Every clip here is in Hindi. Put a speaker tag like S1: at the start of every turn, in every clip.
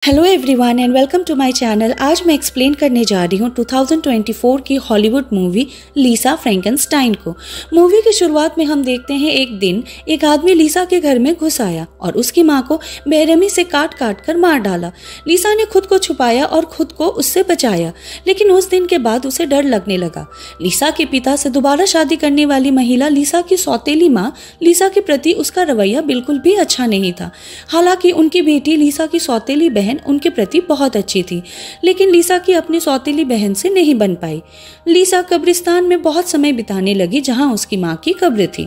S1: Hello everyone and welcome to my channel. आज मैं एक्सप्लेन करने जा रही हूँ 2024 की हॉलीवुड मूवी लीसा फ्रैंकेनस्टाइन को। मूवी की शुरुआत में हम देखते हैं एक दिन एक आदमी लीसा के घर में घुस आया और उसकी माँ को बेरहमी से काट काट कर मार डाला। लीसा ने खुद को छुपाया और खुद को उससे बचाया, लेकिन उस दिन के बाद उसे डर लगने लगा। लीसा के पिता से दोबारा शादी करने वाली महिला लीसा की सौतेली माँ लीसा के प्रति उसका रवैया बिल्कुल भी अच्छा नहीं था। हालांकि उनकी बेटी लीसा की सौतेली बहन उनके प्रति बहुत अच्छी थी, लेकिन लीसा की अपनी सौतेली बहन से नहीं बन पाई। लीसा कब्रिस्तान में बहुत समय बिताने लगी जहां उसकी मां की कब्र थी।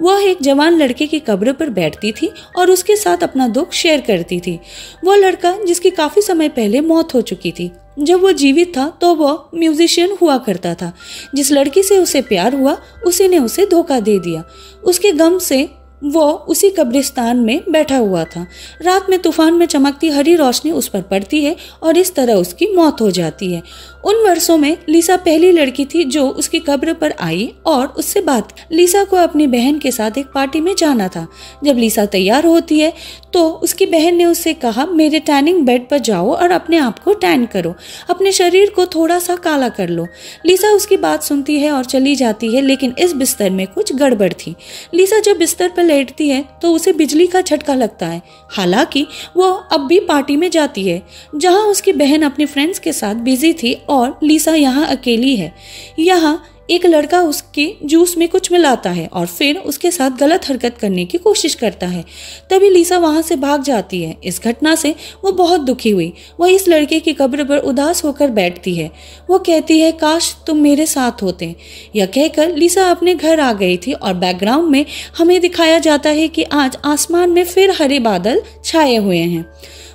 S1: वह एक जवान लड़के की कब्र पर बैठती थी और उसके साथ अपना दुख शेयर करती थी। वह लड़का जिसकी काफी समय पहले मौत हो चुकी थी। जब वो जीवित था तो वह म्यूजिशियन हुआ करता था। जिस लड़की से उसे प्यार हुआ उसी ने उसे धोखा दे दिया। उसके गम से वो उसी कब्रिस्तान में बैठा हुआ था। रात में तूफान में चमकती हरी रोशनी उस पर पड़ती है और इस तरह उसकी मौत हो जाती है। उन वर्षों में लीसा पहली लड़की थी जो उसकी कब्र पर आई और उससे बात की। लीसा को अपनी बहन के साथ एक पार्टी में जाना था। जब लीसा तैयार होती है तो उसकी बहन ने उससे कहा, मेरे टैनिंग बेड पर जाओ और अपने आप को टैन करो, अपने शरीर को थोड़ा सा काला कर लो। लीसा उसकी बात सुनती है और चली जाती है, लेकिन इस बिस्तर में कुछ गड़बड़ थी। लीसा जब बिस्तर पर लेटती है तो उसे बिजली का झटका लगता है। हालांकि वो अब भी पार्टी में जाती है जहां उसकी बहन अपने फ्रेंड्स के साथ बिजी थी और लीसा यहाँ अकेली है। यहाँ एक लड़का उसके जूस में कुछ मिलाता है और फिर उसके साथ गलत हरकत करने की कोशिश करता है। तभी लीसा वहां से भाग जाती है। इस घटना से वो बहुत दुखी हुई। वह इस लड़के की कब्र पर उदास होकर बैठती है। वो कहती है, काश तुम मेरे साथ होते। यह कहकर लीसा अपने घर आ गई थी और बैकग्राउंड में हमें दिखाया जाता है कि आज आसमान में फिर हरे बादल छाए हुए हैं।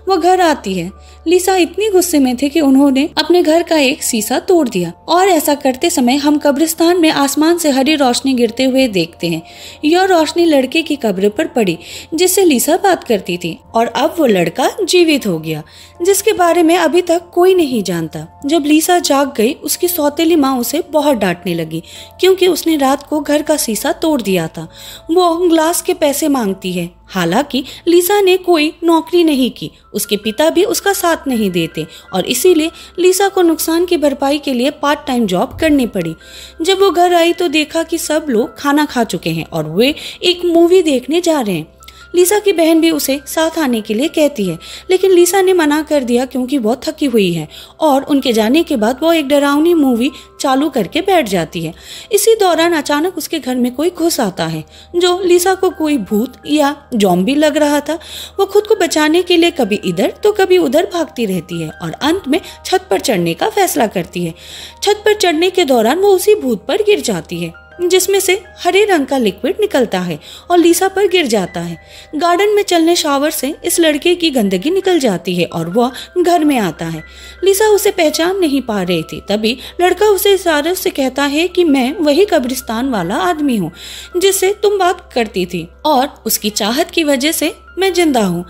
S1: वो घर आती है। लीसा इतनी गुस्से में थे कि उन्होंने अपने घर का एक शीशा तोड़ दिया और ऐसा करते समय हम कब्रिस्तान में आसमान से हरी रोशनी गिरते हुए देखते हैं। यह रोशनी लड़के की कब्र पर पड़ी जिससे लीसा बात करती थी और अब वो लड़का जीवित हो गया, जिसके बारे में अभी तक कोई नहीं जानता। जब लीसा जाग गई उसकी सौतेली माँ उसे बहुत डांटने लगी क्योंकि उसने रात को घर का शीशा तोड़ दिया था। वो ग्लास के पैसे मांगती है। हालांकि लीसा ने कोई नौकरी नहीं की, उसके पिता भी उसका साथ नहीं देते और इसीलिए लीसा को नुकसान की भरपाई के लिए पार्ट टाइम जॉब करनी पड़ी। जब वो घर आई तो देखा कि सब लोग खाना खा चुके हैं और वे एक मूवी देखने जा रहे हैं। लीसा की बहन भी उसे साथ आने के लिए कहती है, लेकिन लीसा ने मना कर दिया क्योंकि वो थकी हुई है और उनके जाने के बाद वो एक डरावनी मूवी चालू करके बैठ जाती है। इसी दौरान अचानक उसके घर में कोई घुस आता है जो लीसा को कोई भूत या ज़ॉम्बी लग रहा था। वो खुद को बचाने के लिए कभी इधर तो कभी उधर भागती रहती है और अंत में छत पर चढ़ने का फैसला करती है। छत पर चढ़ने के दौरान वो उसी भूत पर गिर जाती है जिसमें से हरे रंग का लिक्विड निकलता है और लीसा पर गिर जाता है। गार्डन में चलने शावर से इस लड़के की गंदगी निकल जाती है और वह घर में आता है। लीसा उसे पहचान नहीं पा रही थी। तभी लड़का उसे इशारे से कहता है कि मैं वही कब्रिस्तान वाला आदमी हूँ जिससे तुम बात करती थी और उसकी चाहत की वजह से मैं जिंदा हूँ,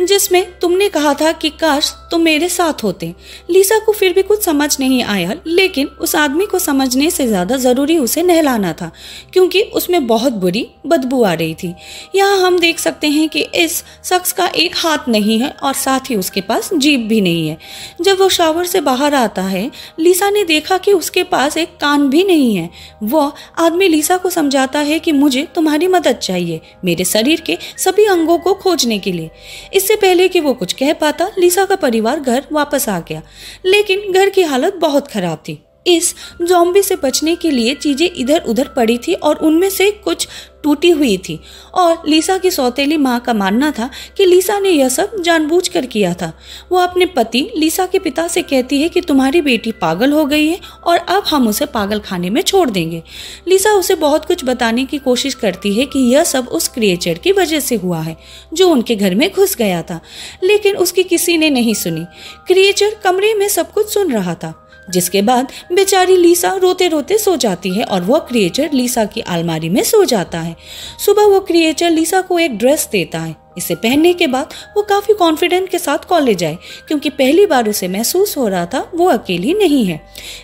S1: जिसमें तुमने कहा था कि काश तुम मेरे साथ होते। लीसा को फिर भी कुछ समझ नहीं आया, लेकिन उस आदमी को समझने से ज्यादा जरूरी उसे नहलाना था क्योंकि उसमें बहुत बुरी बदबू आ रही थी। यहाँ हम देख सकते हैं कि इस शख्स का एक हाथ नहीं है और साथ ही उसके पास जीभ भी नहीं है। जब वो शावर से बाहर आता है लीसा ने देखा कि उसके पास एक कान भी नहीं है। वह आदमी लीसा को समझाता है कि मुझे तुम्हारी मदद चाहिए मेरे शरीर के सभी अंगों को खोजने के लिए। इससे पहले कि वो कुछ कह पाता लीसा का परिवार घर वापस आ गया, लेकिन घर की हालत बहुत खराब थी। इस ज़ॉम्बी से बचने के लिए चीजें इधर उधर पड़ी थी और उनमें से कुछ टूटी हुई थी और लीसा की सौतेली माँ का मानना था कि लीसा ने यह सब जानबूझकर किया था। वो अपने पति लीसा के पिता से कहती है कि तुम्हारी बेटी पागल हो गई है और अब हम उसे पागल खाने में छोड़ देंगे। लीसा उसे बहुत कुछ बताने की कोशिश करती है कि यह सब उस क्रिएचर की वजह से हुआ है जो उनके घर में घुस गया था, लेकिन उसकी किसी ने नहीं सुनी। क्रिएचर कमरे में सब कुछ सुन रहा था, जिसके बाद बेचारी लीसा रोते रोते सो जाती है और वह क्रिएचर लीसा की अलमारी में सो जाता है। सुबह वो क्रिएचर लीसा को एक ड्रेस देता है इसे पहनने के बाद वो काफ़ी कॉन्फिडेंट के साथ कॉलेज आए, क्योंकि पहली बार उसे महसूस हो रहा था वो अकेली नहीं है,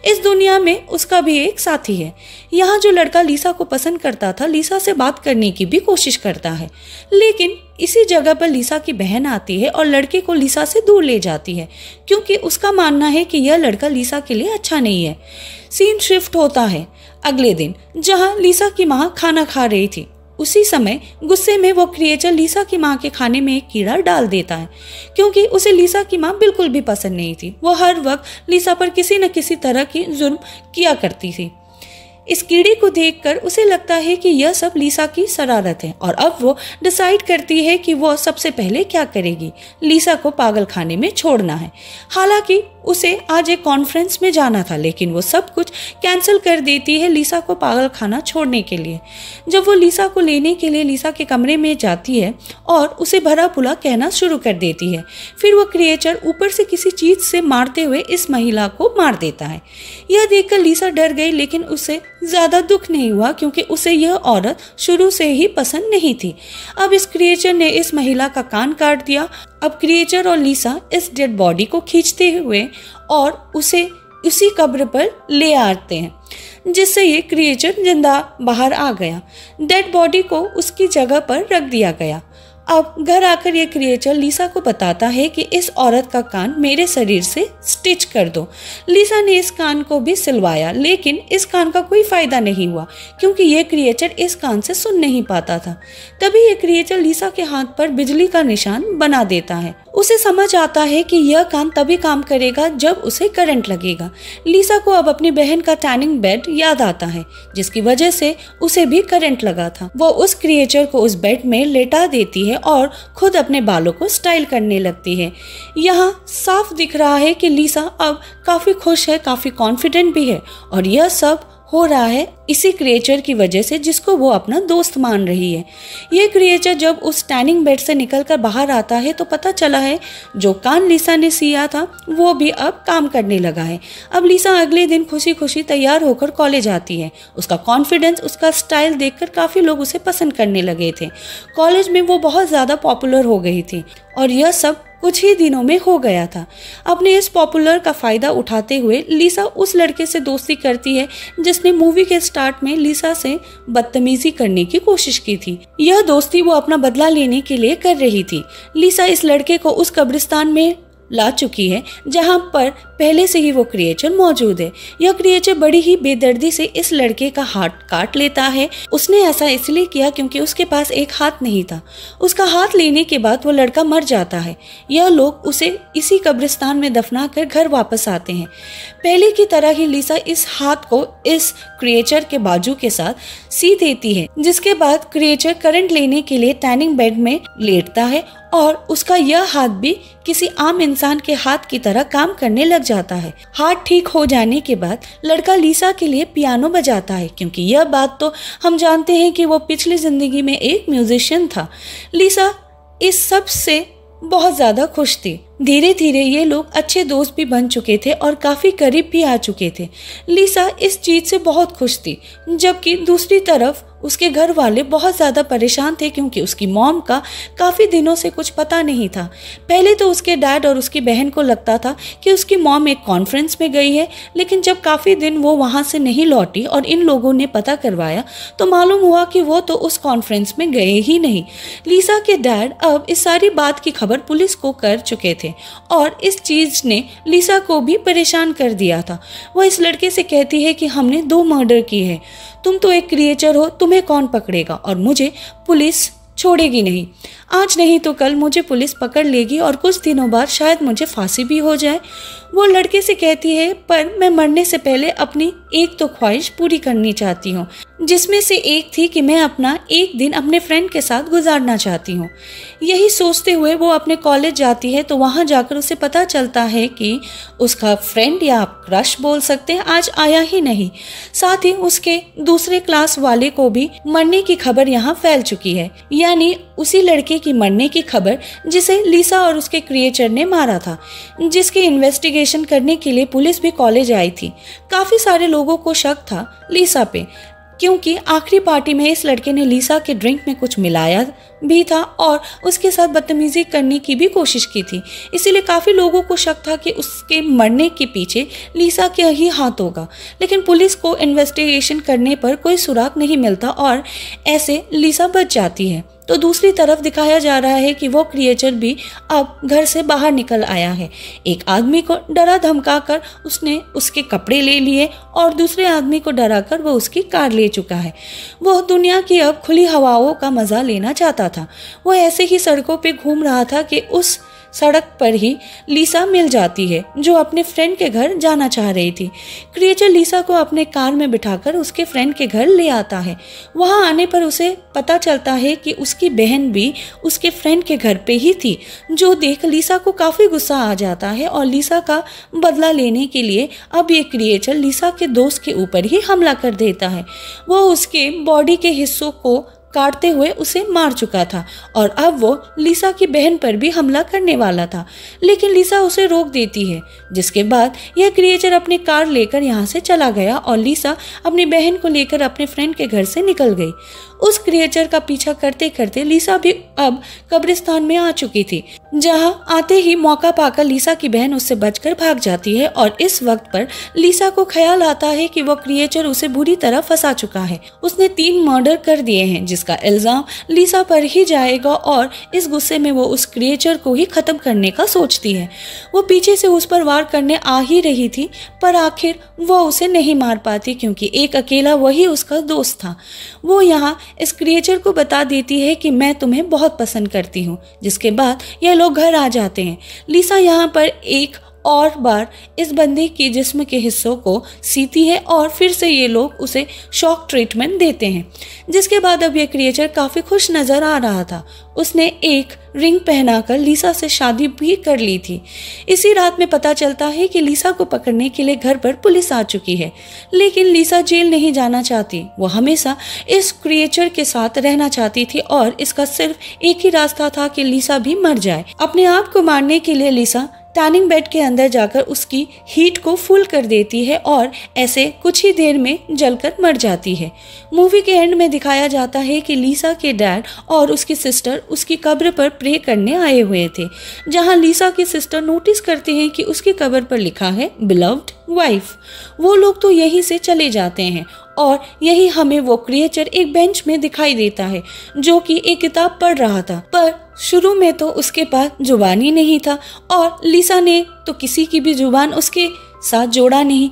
S1: इस दुनिया में उसका भी एक साथी है। यहाँ जो लड़का लीसा को पसंद करता था, लीसा से बात करने की भी कोशिश करता है, लेकिन इसी जगह पर लीसा की बहन आती है और लड़के को लीसा से दूर ले जाती है, क्योंकि उसका मानना है कि यह लड़का लीसा के लिए अच्छा नहीं है। सीन शिफ्ट होता है अगले दिन, जहाँ लीसा की माँ खाना खा रही थी। उसी समय गुस्से में वो क्रिएचर लीसा की माँ के खाने में एक कीड़ा डाल देता है, क्योंकि उसे लीसा की माँ बिल्कुल भी पसंद नहीं थी। वो हर वक्त लीसा पर किसी न किसी तरह की जुर्म किया करती थी। इस कीड़े को देखकर उसे लगता है कि यह सब लीसा की शरारत है, और अब वो डिसाइड करती है कि वो सबसे पहले क्या करेगी, लीसा को पागल खाने में छोड़ना है। हालांकि उसे आज एक कॉन्फ्रेंस में जाना था, लेकिन वो सब कुछ कैंसिल कर देती है लीसा को पागल खाना छोड़ने के लिए। जब वो लीसा को लेने के लिए लीसा के कमरे में जाती है और उसे भला बुरा कहना शुरू कर देती है, फिर वो क्रिएचर ऊपर से किसी चीज से मारते हुए इस महिला को मार देता है। यह देखकर लीसा डर गई, लेकिन उसे ज्यादा दुख नहीं हुआ, क्योंकि उसे यह औरत शुरू से ही पसंद नहीं थी। अब इस क्रिएचर ने इस महिला का कान काट दिया। अब क्रिएचर और लीसा इस डेड बॉडी को खींचते हुए और उसे उसी कब्र पर ले आते हैं, जिससे ये क्रिएचर जिंदा बाहर आ गया। डेड बॉडी को उसकी जगह पर रख दिया गया। अब घर आकर ये क्रिएचर लीसा को बताता है कि इस औरत का कान मेरे शरीर से स्टिच कर दो। लीसा ने इस कान को भी सिलवाया, लेकिन इस कान का कोई फायदा नहीं हुआ, क्योंकि ये क्रिएचर इस कान से सुन नहीं पाता था। तभी ये क्रिएचर लीसा के हाथ पर बिजली का निशान बना देता है। उसे समझ आता है कि यह कान तभी काम करेगा जब उसे करंट लगेगा। लीसा को अब अपनी बहन का टैनिंग बेड याद आता है, जिसकी वजह से उसे भी करंट लगा था। वो उस क्रिएचर को उस बेड में लेटा देती है और खुद अपने बालों को स्टाइल करने लगती है। यहाँ साफ दिख रहा है कि लीसा अब काफी खुश है, काफी कॉन्फिडेंट भी है, और यह सब हो रहा है इसी क्रिएचर की वजह से, जिसको वो अपना दोस्त मान रही है। ये क्रिएचर जब उस टैनिंग बेड से निकलकर बाहर आता है तो पता चला है जो कान लीसा ने सिया था वो भी अब काम करने लगा है। अब लीसा अगले दिन खुशी खुशी तैयार होकर कॉलेज आती है। उसका कॉन्फिडेंस, उसका स्टाइल देखकर काफ़ी लोग उसे पसंद करने लगे थे। कॉलेज में वो बहुत ज़्यादा पॉपुलर हो गई थी, और यह सब कुछ ही दिनों में हो गया था। अपने इस पॉपुलर का फायदा उठाते हुए लीसा उस लड़के से दोस्ती करती है जिसने मूवी के स्टार्ट में लीसा से बदतमीजी करने की कोशिश की थी। यह दोस्ती वो अपना बदला लेने के लिए कर रही थी। लीसा इस लड़के को उस कब्रिस्तान में ला चुकी है जहां पर पहले से ही वो क्रिएचर मौजूद है। यह क्रिएचर बड़ी ही बेदर्दी से इस लड़के का हाथ काट लेता है। उसने ऐसा इसलिए किया क्योंकि उसके पास एक हाथ नहीं था। उसका हाथ लेने के बाद वो लड़का मर जाता है। यह लोग उसे इसी कब्रिस्तान में दफना कर घर वापस आते हैं। पहले की तरह ही लीसा इस हाथ को इस क्रिएचर के बाजू के साथ सी देती है, जिसके बाद क्रिएचर करंट लेने के लिए टैनिंग बेड में लेटता है और उसका यह हाथ भी किसी आम इंसान के हाथ की तरह काम करने लग जाता है। हाथ ठीक हो जाने के बाद लड़का लीसा के लिए पियानो बजाता है, क्योंकि यह बात तो हम जानते हैं कि वो पिछली जिंदगी में एक म्यूजिशियन था। लीसा इस सब से बहुत ज्यादा खुश थी। धीरे धीरे ये लोग अच्छे दोस्त भी बन चुके थे और काफी करीब भी आ चुके थे। लीसा इस चीज से बहुत खुश थी, जबकि दूसरी तरफ उसके घर वाले बहुत ज़्यादा परेशान थे, क्योंकि उसकी मॉम का काफ़ी दिनों से कुछ पता नहीं था। पहले तो उसके डैड और उसकी बहन को लगता था कि उसकी मॉम एक कॉन्फ्रेंस में गई है, लेकिन जब काफ़ी दिन वो वहाँ से नहीं लौटी और इन लोगों ने पता करवाया तो मालूम हुआ कि वो तो उस कॉन्फ्रेंस में गए ही नहीं। लीसा के डैड अब इस सारी बात की खबर पुलिस को कर चुके थे और इस चीज़ ने लीसा को भी परेशान कर दिया था। वह इस लड़के से कहती है कि हमने 2 मर्डर किए हैं, तुम तो एक क्रिएचर हो, तुम्हें कौन पकड़ेगा, और मुझे पुलिस छोड़ेगी नहीं। आज नहीं तो कल मुझे पुलिस पकड़ लेगी और कुछ दिनों बाद शायद मुझे फांसी भी हो जाए। वो लड़के से कहती है, पर मैं मरने से पहले अपनी एक तो ख्वाहिश पूरी करनी चाहती हूँ, जिसमें से एक थी कि मैं अपना एक दिन अपने फ्रेंड के साथ गुजारना चाहती हूँ। यही सोचते हुए वो अपने कॉलेज जाती है, तो वहाँ जाकर उसे पता चलता है कि उसका फ्रेंड या आप क्रश बोल सकते हैं आज आया ही नहीं। साथ ही उसके दूसरे क्लास वाले को भी मरने की खबर यहाँ फैल चुकी है, यानी उसी लड़के की मरने की खबर जिसे लीसा और उसके क्रिएचर ने मारा था, जिसके इन्वेस्टिगेशन करने के लिए पुलिस भी कॉलेज आई थी। काफी सारे लोगों को शक था लीसा पे। क्योंकि आखिरी पार्टी में इस लड़के ने लीसा के ड्रिंक में कुछ मिलाया भी था और उसके साथ बदतमीजी करने की भी कोशिश की थी। इसीलिए काफ़ी लोगों को शक था कि उसके मरने के पीछे लीसा का ही हाथ होगा। लेकिन पुलिस को इन्वेस्टिगेशन करने पर कोई सुराग नहीं मिलता और ऐसे लीसा बच जाती है। तो दूसरी तरफ दिखाया जा रहा है कि वो क्रिएचर भी अब घर से बाहर निकल आया है। एक आदमी को डरा धमका कर उसने उसके कपड़े ले लिए और दूसरे आदमी को डरा कर वो उसकी कार ले चुका है। वो दुनिया की अब खुली हवाओं का मजा लेना चाहता था। वो ऐसे ही सड़कों पे घूम रहा था कि उस सड़क पर ही लीसा मिल जाती है, जो अपने फ्रेंड के घर जाना चाह रही थी। क्रिएचर लीसा को अपने कार में बिठाकर उसके फ्रेंड के घर ले आता है। वहां आने पर उसे पता चलता है कि उसकी बहन भी उसके फ्रेंड के घर पे ही थी, जो देख लीसा को काफी गुस्सा आ जाता है और लीसा का बदला लेने के लिए अब ये क्रिएचर लीसा के दोस्त के ऊपर ही हमला कर देता है। वो उसके बॉडी के हिस्सों को काटते हुए उसे मार चुका था और अब वो लीसा की बहन पर भी हमला करने वाला था, लेकिन लीसा उसे रोक देती है। जिसके बाद यह क्रिएचर अपनी कार लेकर यहाँ से चला गया और लीसा अपनी बहन को लेकर अपने फ्रेंड के घर से निकल गई। उस क्रिएचर का पीछा करते करते लीसा भी अब कब्रिस्तान में आ चुकी थी, जहां आते ही मौका पाकर लीसा की बहन उससे बचकर भाग जाती है और इस वक्त पर लीसा को ख्याल आता है कि वो क्रिएचर उसे बुरी तरह फंसा चुका है। उसने 3 मर्डर कर दिए हैं, जिसका इल्जाम लीसा पर ही जाएगा और इस गुस्से में वो उस क्रिएचर को ही खत्म करने का सोचती है। वो पीछे से उस पर वार करने आ ही रही थी, पर आखिर वो उसे नहीं मार पाती क्योंकि एक अकेला वही उसका दोस्त था। वो यहाँ इस क्रिएचर को बता देती है कि मैं तुम्हें बहुत पसंद करती हूँ, जिसके बाद यह लोग घर आ जाते हैं। लीसा यहाँ पर एक और बार इस बंदे के जिस्म के हिस्सों को सीती है और फिर से ये लोग उसे शॉक ट्रीटमेंट देते हैं। जिसके बाद अब ये क्रिएचर काफी खुश नजर आ रहा था। उसने एक रिंग पहनाकर लीसा से शादी भी कर ली थी। इसी रात में पता चलता है कि लीसा को पकड़ने के लिए घर पर पुलिस आ चुकी है, लेकिन लीसा जेल नहीं जाना चाहती। वो हमेशा इस क्रिएचर के साथ रहना चाहती थी और इसका सिर्फ एक ही रास्ता था कि लीसा भी मर जाए। अपने आप को मारने के लिए लीसा टैनिंग बेड के अंदर जाकर उसकी हीट को फुल कर देती है और ऐसे कुछ ही देर में जलकर मर जाती है। मूवी के एंड में दिखाया जाता है कि लीसा के डैड और उसकी सिस्टर उसकी कब्र पर प्रे करने आए हुए थे, जहां लीसा की सिस्टर नोटिस करते हैं कि उसकी कब्र पर लिखा है बिलव्ड वाइफ। वो लोग तो यहीं से चले जाते हैं और यही हमें वो क्रिएचर एक बेंच में दिखाई देता है, जो कि एक किताब पढ़ रहा था। पर शुरू में तो उसके पास जुबान ही नहीं था और लीसा ने तो किसी की भी जुबान उसके साथ जोड़ा नहीं।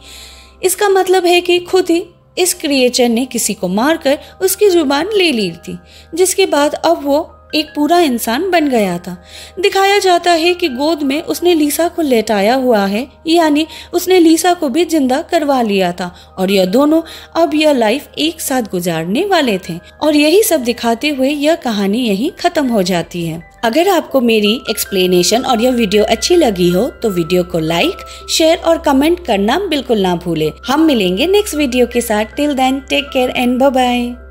S1: इसका मतलब है कि खुद ही इस क्रिएचर ने किसी को मारकर उसकी जुबान ले ली थी, जिसके बाद अब वो एक पूरा इंसान बन गया था। दिखाया जाता है कि गोद में उसने लीसा को लेटाया हुआ है, यानी उसने लीसा को भी जिंदा करवा लिया था और यह दोनों अब यह लाइफ एक साथ गुजारने वाले थे। और यही सब दिखाते हुए यह कहानी यहीं खत्म हो जाती है। अगर आपको मेरी एक्सप्लेनेशन और यह वीडियो अच्छी लगी हो तो वीडियो को लाइक, शेयर और कमेंट करना बिल्कुल ना भूले। हम मिलेंगे नेक्स्ट वीडियो के साथ। Till then take care and bye bye.